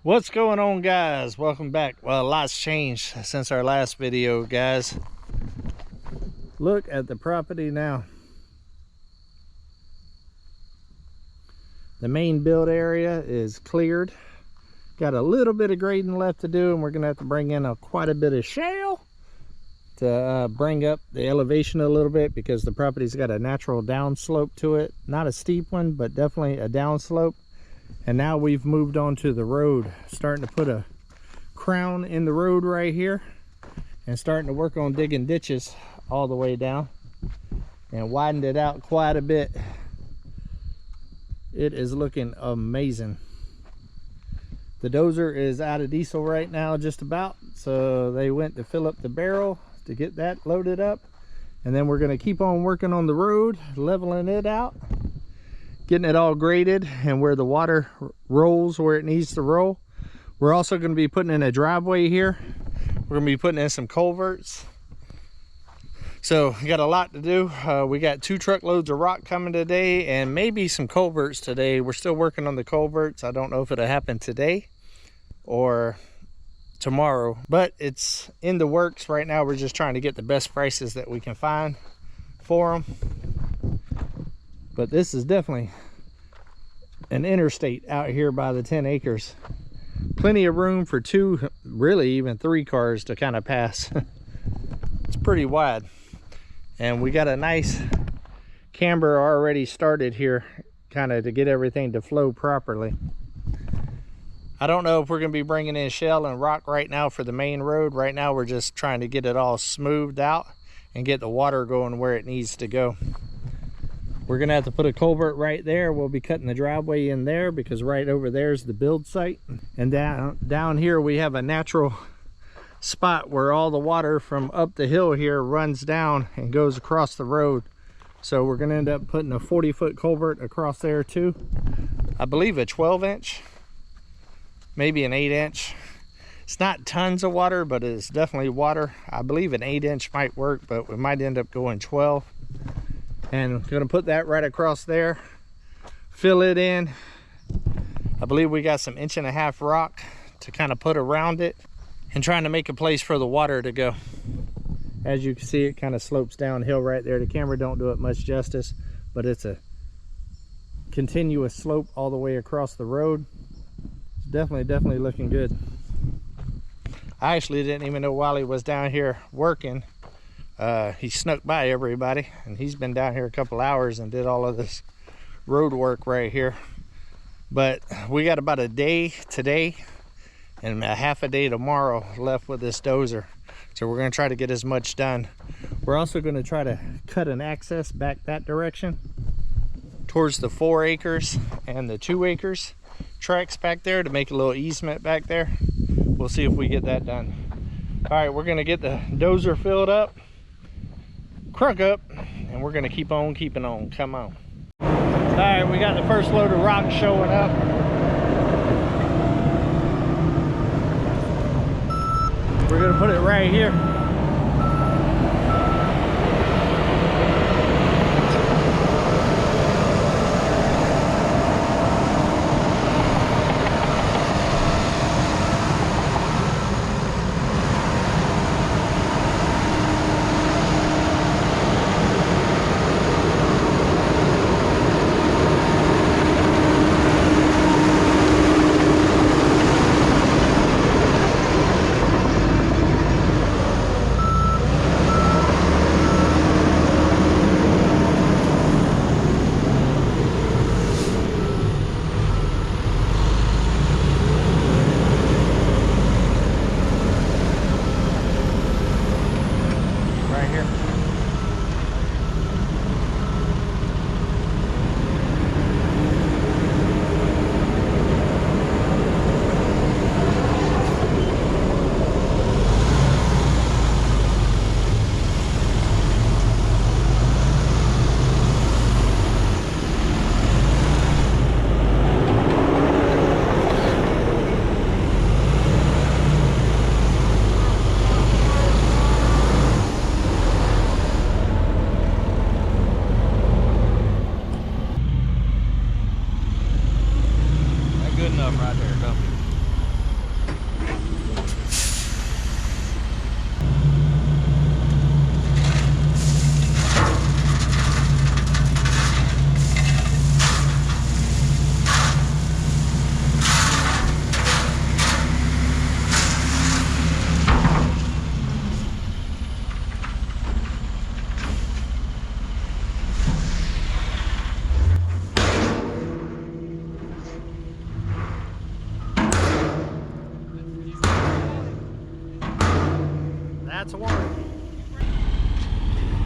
What's going on, guys? Welcome back. Well, a lot's changed since our last video, guys. Look at the property now. The main build area is cleared. Got a little bit of grading left to do, and we're gonna have to bring in quite a bit of shale to bring up the elevation a little bit, because the property's got a natural downslope to it. Not a steep one, but definitely a downslope. And now we've moved on to the road, starting to put a crown in the road right here, and starting to work on digging ditches all the way down and widened it out quite a bit. It is looking amazing. The dozer is out of diesel right now, just about, so they went to fill up the barrel to get that loaded up, and then we're going to keep on working on the road, leveling it out, getting it all graded, and where the water rolls where it needs to roll. We're also going to be putting in a driveway here. We're going to be putting in some culverts. So we got a lot to do. We got 2 truckloads of rock coming today, and maybe some culverts today. We're still working on the culverts. I don't know if it'll happen today or tomorrow, but it's in the works right now. We're just trying to get the best prices that we can find for them. But this is definitely an interstate out here by the 10 acres. Plenty of room for 2, really even 3 cars to kind of pass. It's pretty wide. And we got a nice camber already started here, kind of to get everything to flow properly. I don't know if we're going to be bringing in shell and rock right now for the main road. Right now we're just trying to get it all smoothed out and get the water going where it needs to go. We're gonna have to put a culvert right there. We'll be cutting the driveway in there, because right over there is the build site. And down here we have a natural spot where all the water from up the hill here runs down and goes across the road. So we're gonna end up putting a 40-foot culvert across there too. I believe a 12-inch, maybe an 8-inch. It's not tons of water, but it's definitely water. I believe an 8-inch might work, but we might end up going 12. And I'm gonna put that right across there, fill it in. I believe we got some 1.5-inch rock to kind of put around it, and trying to make a place for the water to go. As you can see, it kind of slopes downhill right there. The camera don't do it much justice, but it's a continuous slope all the way across the road. It's definitely looking good. I actually didn't even know Wally was down here working. He snuck by everybody, and he's been down here a couple hours and did all of this road work right here. But we got about a day today and a half a day tomorrow left with this dozer, so we're going to try to get as much done. We're also going to try to cut an access back that direction towards the 4 acres and the 2 acres tracks back there, to make a little easement back there. We'll see if we get that done. All right, we're going to get the dozer filled up, crunk up, and we're gonna keep on keeping on. Come on. All right, we got the first load of rock showing up. We're gonna put it right here. That's one.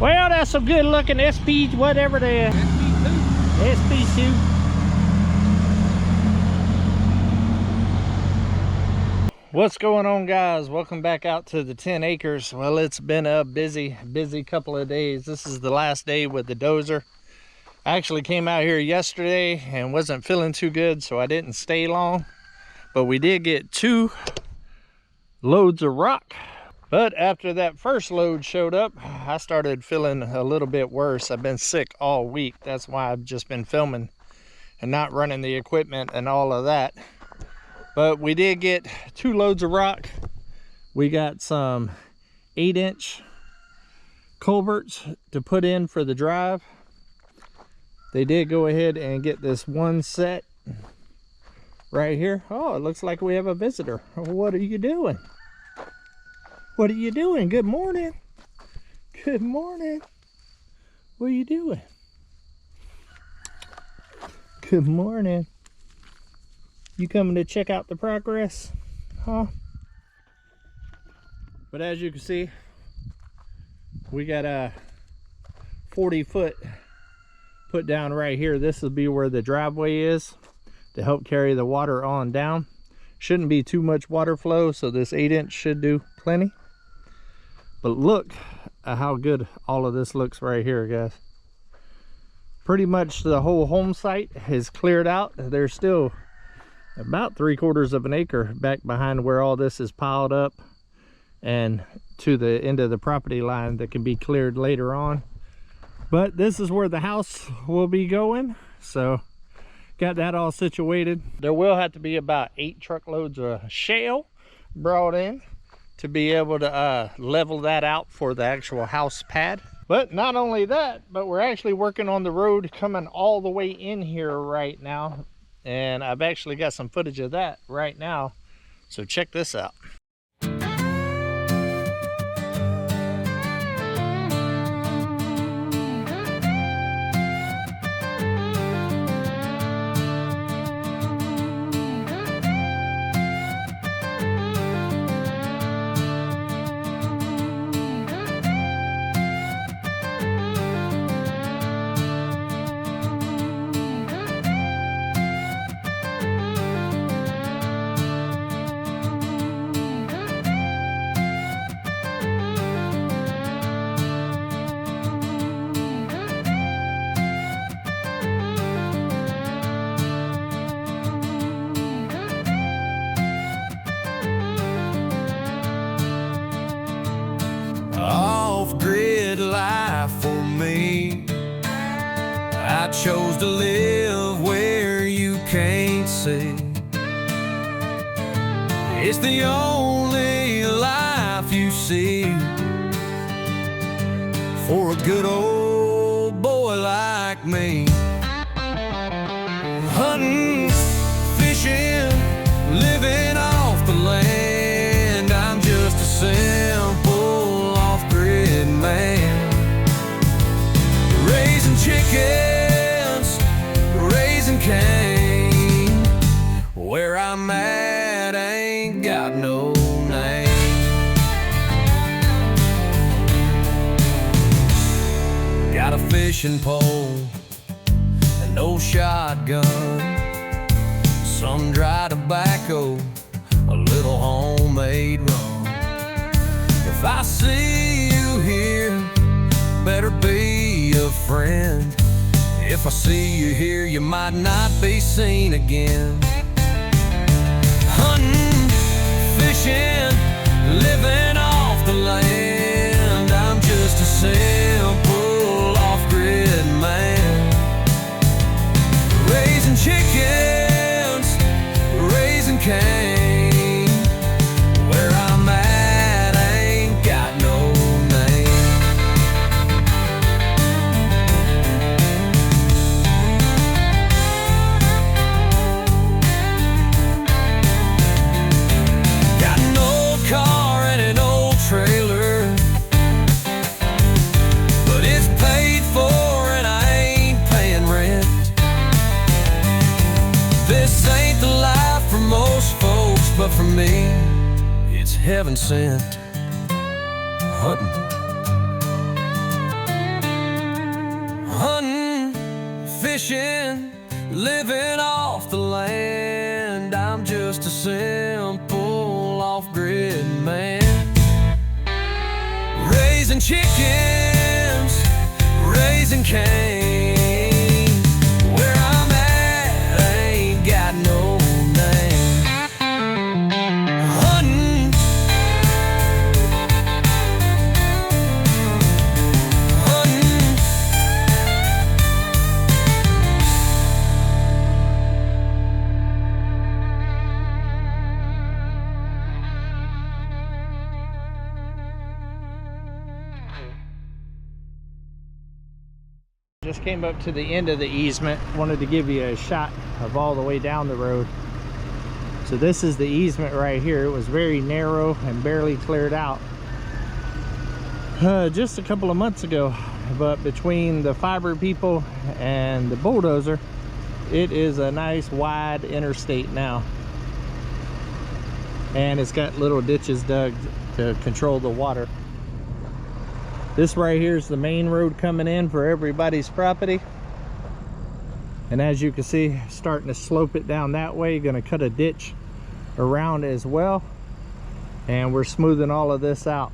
Well, that's some good looking SP, whatever they are. SP2. What's going on, guys? Welcome back out to the 10 acres. Well, it's been a busy couple of days. This is the last day with the dozer. I actually came out here yesterday and wasn't feeling too good, so I didn't stay long. But we did get 2 loads of rock. But after that first load showed up, I started feeling a little bit worse. I've been sick all week. That's why I've just been filming and not running the equipment and all of that. But we did get 2 loads of rock. We got some 8-inch culverts to put in for the drive. They did go ahead and get this one set right here. Oh, it looks like we have a visitor. What are you doing? What are you doing? Good morning. Good morning. What are you doing? Good morning. You coming to check out the progress? Huh? But as you can see, we got a 40-foot put down right here. This will be where the driveway is to help carry the water on down. Shouldn't be too much water flow, so this 8-inch should do plenty. But look at how good all of this looks right here, guys. Pretty much the whole home site is cleared out. There's still about 3/4 of an acre back behind where all this is piled up and to the end of the property line that can be cleared later on. But this is where the house will be going, so got that all situated. There will have to be about 8 truckloads of shale brought in to be able to level that out for the actual house pad. But not only that, but we're actually working on the road coming all the way in here right now, and I've actually got some footage of that right now, so check this out. Off-grid life for me. I chose to live where you can't see. It's the only life you see for a good old boy like me. Hunting, fishing, living off the land. I'm just a simple off-grid man. Raising chickens, raising cane. Where I'm at ain't got no name. Got a fishing pole, an old shotgun, some dry tobacco, a little homemade rum. If I see you here, better be a friend. If I see you here, you might not be seen again. Hunting, fishing, living off the land. I'm just a simple off-grid man. Raising chickens, raising cane. Where I'm at ain't got no name. Got an old car and an old trailer, but it's paid for and I ain't paying rent. This ain't the life for most folks, but for me, it's heaven sent. Hunting, fishing, living off the land. I'm just a simple off-grid man. Raising chickens, raising cane. Where I'm at, I ain't got no name. Hunting, hunting. Just came up to the end of the easement. Wanted to give you a shot of all the way down the road. So this is the easement right here. It was very narrow and barely cleared out just a couple of months ago, but between the fiber people and the bulldozer, it is a nice wide interstate now, and it's got little ditches dug to control the water. This right here is the main road coming in for everybody's property. And as you can see, starting to slope it down that way. Gonna cut a ditch around as well. And we're smoothing all of this out.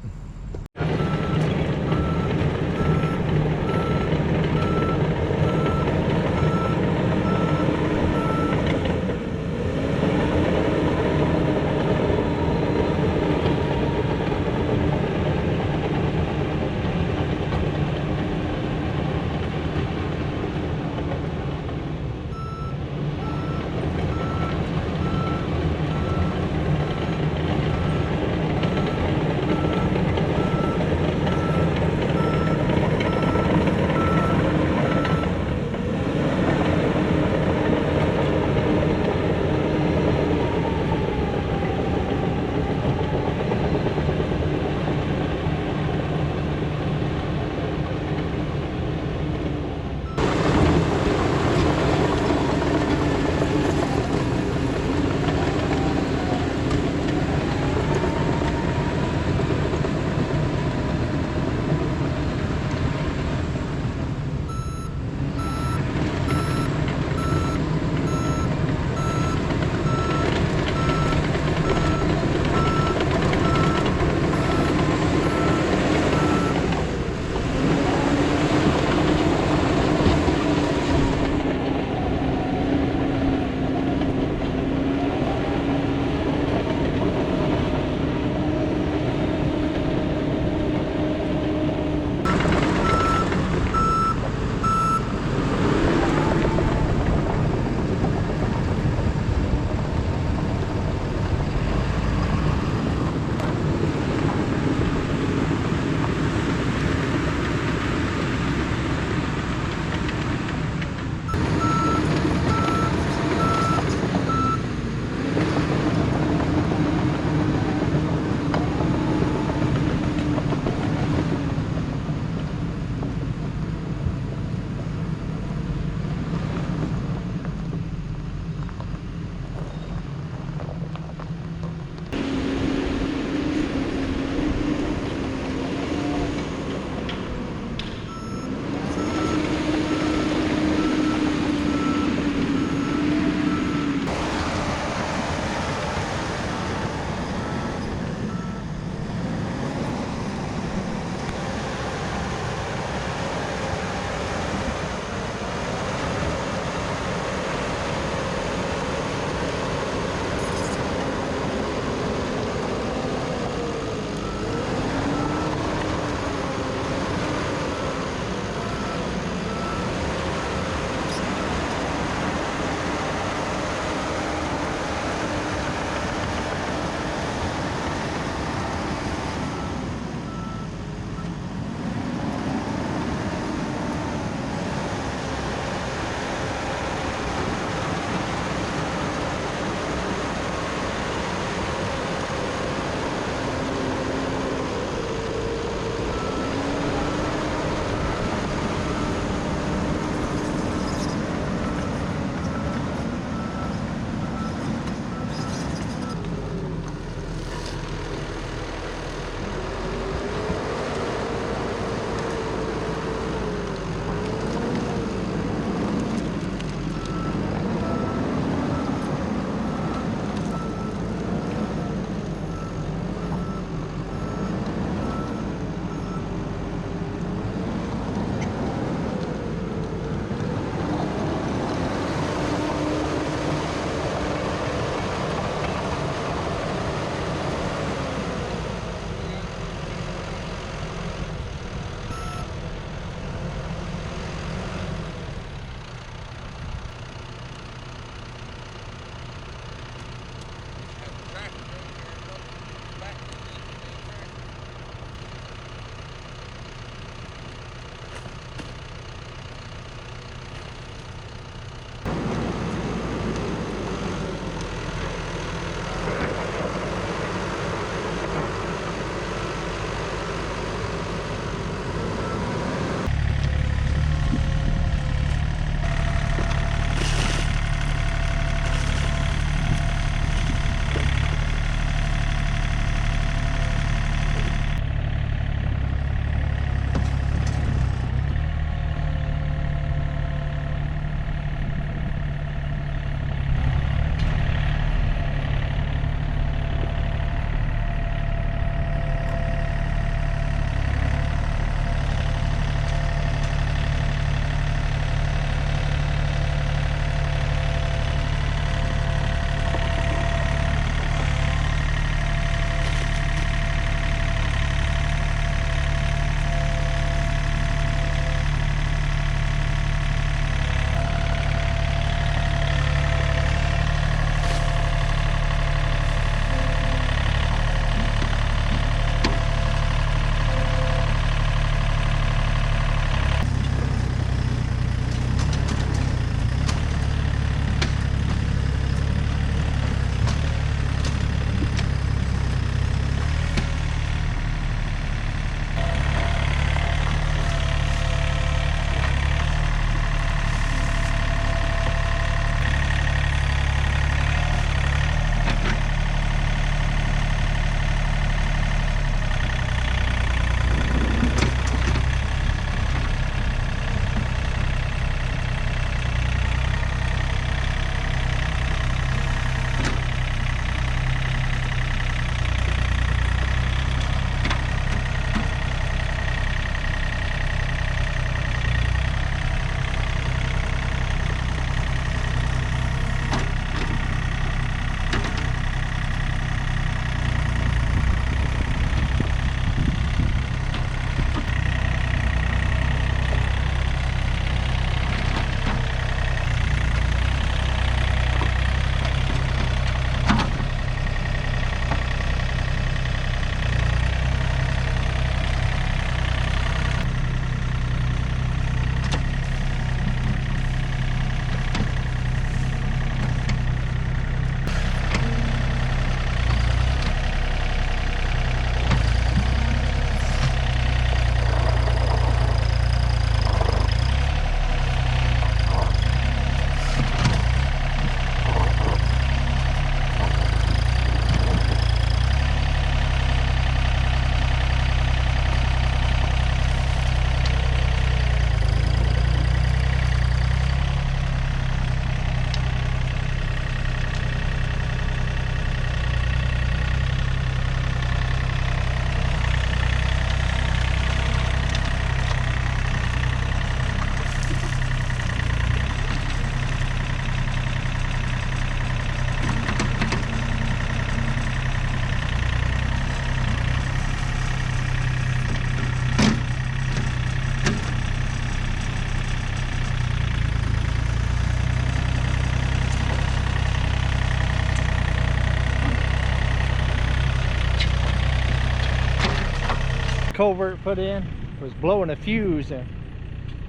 culvert put in was blowing a fuse in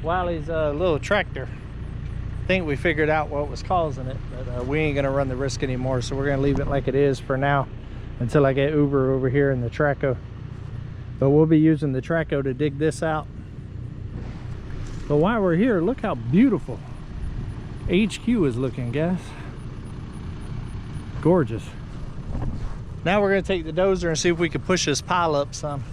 Wiley's little tractor. I think we figured out what was causing it, but we ain't gonna run the risk anymore, so we're gonna leave it like it is for now until I get Uber over here in the Traco. But we'll be using the Traco to dig this out. But while we're here, look how beautiful HQ is looking, guys. Gorgeous. Now we're gonna take the dozer and see if we can push this pile up some.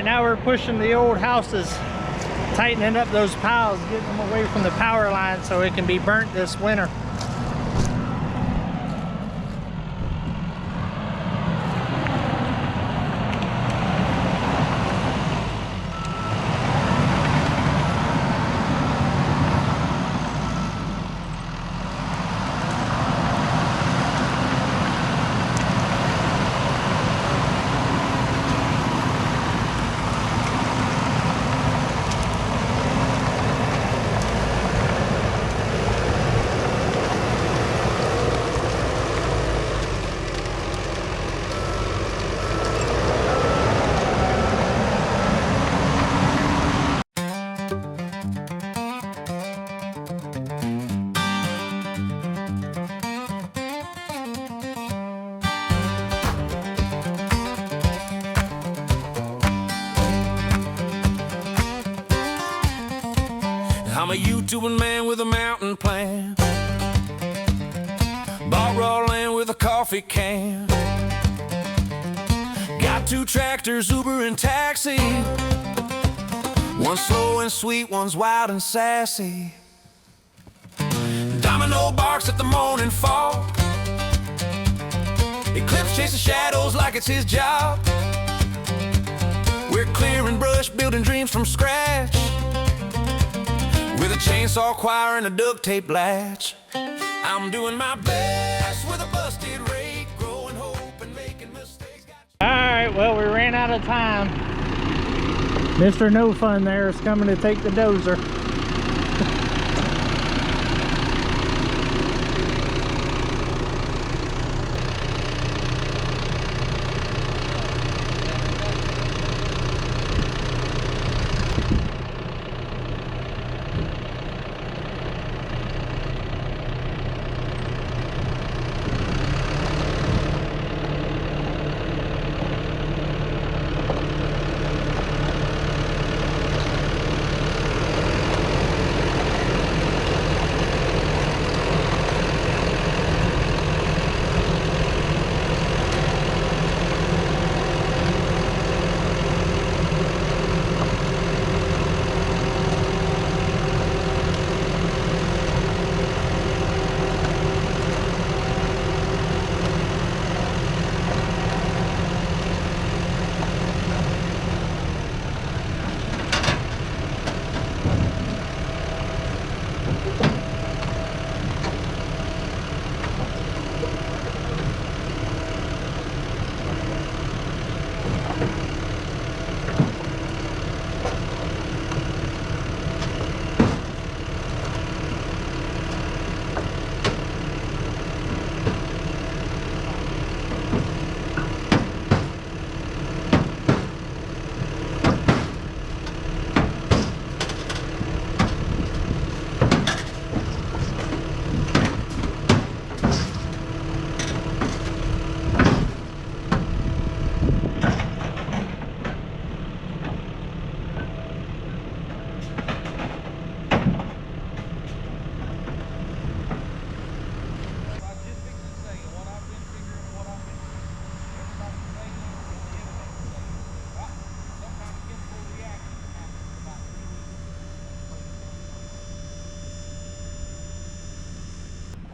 Now we're pushing the old houses, tightening up those piles, getting them away from the power line so it can be burnt this winter. I'm a YouTubing man with a mountain plan. Bought raw land with a coffee can. Got 2 tractors, Uber and taxi. One's slow and sweet, one's wild and sassy. Domino barks at the morning fall. Eclipse chasing shadows like it's his job. We're clearing brush, building dreams from scratch, with a chainsaw, choir, and a duct tape latch. I'm doing my best with a busted rake, growing hope and making mistakes. Alright, well, we ran out of time. Mr. No Fun there is coming to take the dozer.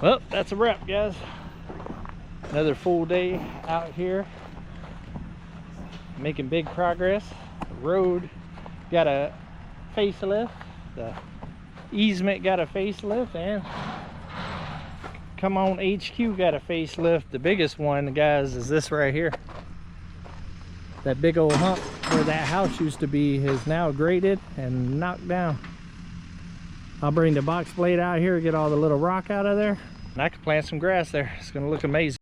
Well, that's a wrap, guys. Another full day out here, making big progress. The road got a facelift, the easement got a facelift, and Come On HQ got a facelift. The biggest one, guys, is this right here. That big old hump where that house used to be is now graded and knocked down. I'll bring the box blade out here, get all the little rock out of there, and I can plant some grass there. It's gonna look amazing.